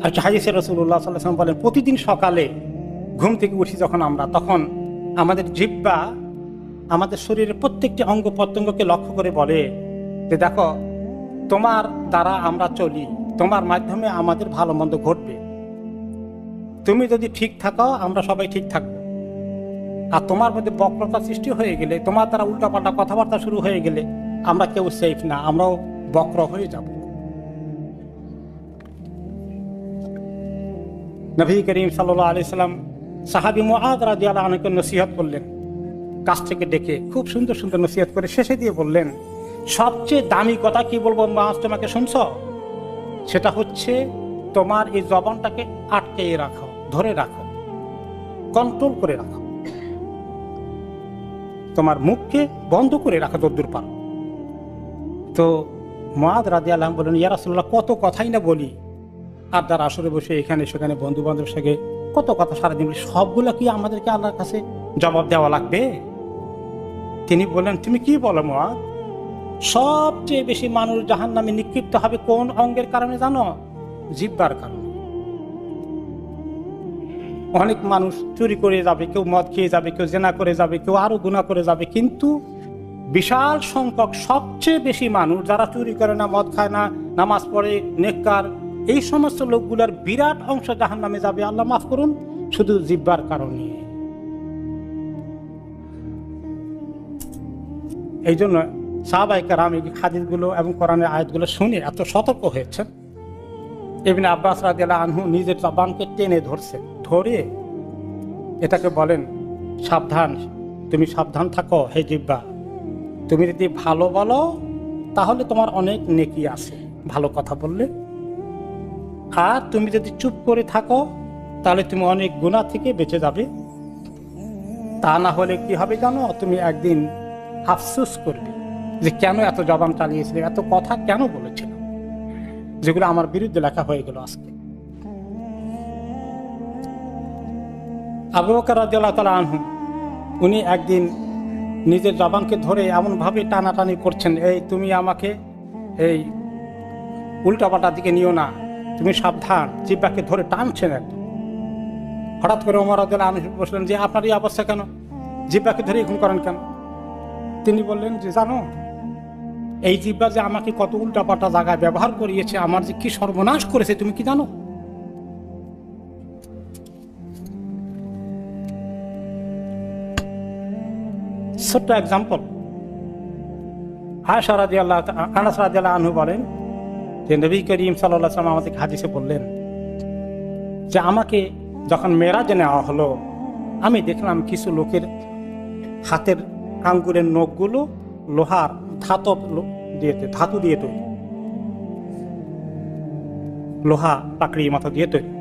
আর হাদিসে রাসূলুল্লাহ সাল্লাল্লাহু আলাইহি ওয়াসাল্লাম বলেন, প্রতিদিন সকালে ঘুম থেকে উঠি যখন আমরা, তখন আমাদের জিহ্বা আমাদের শরীরের প্রত্যেকটি অঙ্গ প্রত্যঙ্গকে লক্ষ্য করে বলে যে দেখো, তোমার দ্বারা আমরা চলি, তোমার মাধ্যমে আমাদের ভালো মন্দ ঘটবে, তুমি যদি ঠিক থাকো আমরা সবাই ঠিক থাকবো, আর তোমার মধ্যে বক্রতা সৃষ্টি হয়ে গেলে, তোমার দ্বারা উল্টাপাল্টা কথাবার্তা শুরু হয়ে গেলে আমরা কেউ সেফ না, আমরাও বক্র হয়ে যাব। নবী করিম সাল্লাল্লাহু আলাইহি সাল্লাম সাহাবী মুআয রাদিয়াল্লাহু আনহুকে নসিহত করলেন, কাছ থেকে ডেকে খুব সুন্দর সুন্দর নসিহত করে শেষে দিয়ে বললেন, সবচেয়ে দামি কথা কি বলবো মুআয, তোমাকে শুনছ? সেটা হচ্ছে তোমার এই জবানটাকে আটকে রাখো, ধরে রাখো, কন্ট্রোল করে রাখো, তোমার মুখকে বন্ধ করে রাখো যতদূর পারো। তো মুআয রাদিয়াল্লাহু আনহু বলেন, ইয়া রাসূলুল্লাহ, কত কথাই না বলি, আড্ডার আসরে বসে এখানে সেখানে বন্ধু বান্ধবের সঙ্গে কত কথা সারাদিন বলি, সবগুলো কি আমাদেরকে আল্লাহর কাছে জবাব দেওয়া লাগবে? তিনি বললেন, তুমি কি বলো মুআয? সবচেয়ে বেশি মানুষ জাহান্নামে নিক্ষিপ্ত হবে কোন অঙ্গের কারণে জানো? জিহ্বার কারণে। অনেক মানুষ চুরি করে যাবে, কেউ মদ খেয়ে যাবে, কেউ জেনা করে যাবে, কেউ আরো গুনাহ করে যাবে, কিন্তু বিশাল সংখ্যক সবচেয়ে বেশি মানুষ যারা চুরি করে না, মদ খায় না, নামাজ পড়ে, নেককার, এই সমস্ত লোকগুলোর বিরাট অংশ জাহান্নামে যাবে, আল্লাহ মাফ করুন, শুধু জিহ্বার কারণে। এই জন্য সাহাবায়ে কেরাম এই হাদিসগুলো এবং কোরআনের আয়াতগুলো শুনে এত সতর্ক হয়েছেন। ইবনে আব্বাস রাদিয়াল্লাহু আনহু নিজের জবানকে টেনে ধরছে, ধরে এটাকে বলেন, সাবধান, তুমি সাবধান থাকো হে জিহ্বা, তুমি যদি ভালো বলো তাহলে তোমার অনেক নেকি আছে ভালো কথা বললে, আর তুমি যদি চুপ করে থাকো তাহলে তুমি অনেক গুনাহ থেকে বেঁচে যাবে। তা না হলে কি হবে জানো? তুমি একদিন আফসোস করবে যে কেন এত জবান চালিয়েছিলে, এত কথা কেন বলেছিলাম, যেগুলো আমার বিরুদ্ধে লেখা হয়ে গেল আজকে। আবু বকর রাদিয়াল্লাহু তাআলা আনহু, উনি একদিন নিজের জবানকে ধরে এমনভাবে টানাটানি করছেন, এই তুমি আমাকে এই উল্টাপাল্টার দিকে নিও না, তুমি সাবধান, জিহ্বাকে ধরে টানছেন একদম। হঠাৎ করে ওমর রাদিয়াল্লাহু আনহু বললেন যে আপনার এই অবস্থা কেন, জিহ্বাকে ধরে এরকম করেন কেন? তিনি বললেন যে জানো, এই জিহ্বা যে আমাকে কত উল্টাপাল্টা জায়গায় ব্যবহার করিয়েছে, আমার যে কি সর্বনাশ করেছে তুমি কি জানো? ছোট্ট এক্সাম্পল, আয়েশা রাদিয়াল্লাহু আনাস রাদিয়াল্লাহু আনহু বলেন যে নবী করিম সাল্লাল্লাহু আলাইহি ওয়াসাল্লাম আমাদের হাদিসে বললেন যে আমাকে যখন মেরাজে নেওয়া হলো, আমি দেখলাম কিছু লোকের হাতের আঙ্গুলের নখগুলো লোহার ধাতু দিয়ে তৈরি, লোহা পাকড়ি মাথা দিয়ে তৈরি,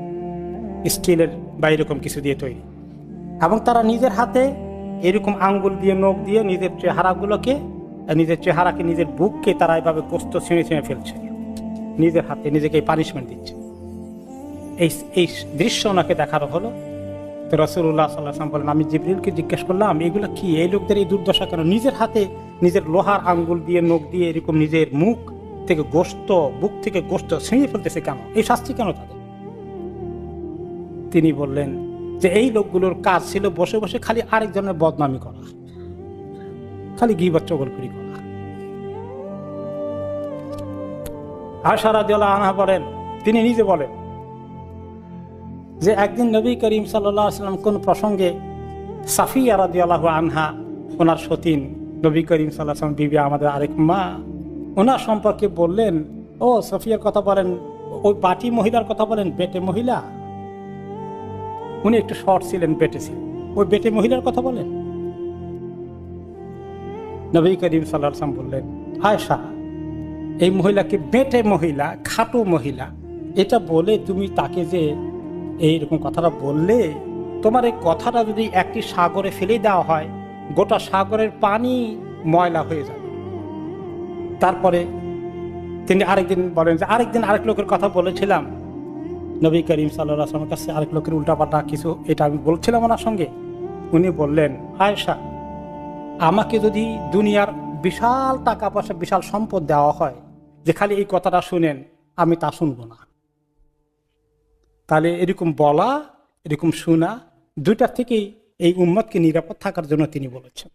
স্টিলের বা এরকম কিছু দিয়ে তৈরি, এবং তারা নিজের হাতে এরকম আঙ্গুল দিয়ে নখ দিয়ে নিজের চেহারাগুলোকে, নিজের চেহারাকে, নিজের বুককে তারা এইভাবে গোস্ত ছিঁড়ে ছিঁড়ে ফেলছে, নিজের হাতে নিজেকে পানিশমেন্ট দিচ্ছে। এই দৃশ্য ওনাকে দেখানো হলো। তো রাসূলুল্লাহ সাল্লাল্লাহু আলাইহি ওয়াসাল্লাম বলেন, আমি জিবরিলকে জিজ্ঞেস করলাম, এগুলো কি, এই লোকদের এই দুর্দশা কেন? নিজের হাতে নিজের লোহার আঙ্গুল দিয়ে নখ দিয়ে এরকম নিজের মুখ থেকে গোস্ত, বুক থেকে গোস্ত ছিঁড়ে ফেলতেছে কেন? এই শাস্তি কেন তাদের? তিনি বললেন যে এই লোকগুলোর কাজ ছিল বসে বসে খালি আরেকজনের বদনামি করা, খালি গীবত চগলখড়ি করা। আয়েশা রাদিয়াল্লাহু আনহা বলেন, তিনি নিজে বলেন যে একদিন নবী করিম সাল্লাল্লাহু আলাইহি ওয়াসাল্লাম কোন প্রসঙ্গে সাফিয়া রাদিয়াল্লাহু আনহা, ওনার সতীন, নবী করিম সাল্লাল্লাহু আলাইহি ওয়াসাল্লাম বিবি, আমাদের আরেক মা, ওনার সম্পর্কে বললেন, ও সাফিয়ার কথা বলেন, ওই বাটি মহিলার কথা বলেন, বেটে মহিলা, উনি একটু শর্ট ছিলেন, বেটে ছিলেন, ওই বেটে মহিলার কথা বলেন। নবী করিম সাল্লাল্লাহু আলাইহি ওয়াসাল্লাম বললেন, আয়েশা, এই মহিলাকে বেটে মহিলা, খাটো মহিলা, এটা বলে তুমি তাকে যে এইরকম কথাটা বললে, তোমার এই কথাটা যদি একটি সাগরে ফেলে দেওয়া হয়, গোটা সাগরের পানি ময়লা হয়ে যাবে। তারপরে তিনি আরেকদিন বলেন যে আরেকদিন আরেক লোকের কথা বলেছিলাম নবী করিম সাল্লাল্লাহু আলাইহি ওয়াসাল্লামের কাছে, আরেক লোকের উল্টাপাল্টা কিছু এটা আমি বলছিলাম ওনার সঙ্গে। উনি বললেন, আয়েশা, আমাকে যদি দুনিয়ার বিশাল টাকা পয়সা, বিশাল সম্পদ দেওয়া হয়, যে খালি এই কথাটা শুনেন, আমি তা শুনবো না। তাহলে এরকম বলা, এরকম শোনা, দুইটা থেকেই এই উম্মতকে নিরাপদ থাকার জন্য তিনি বলেছেন।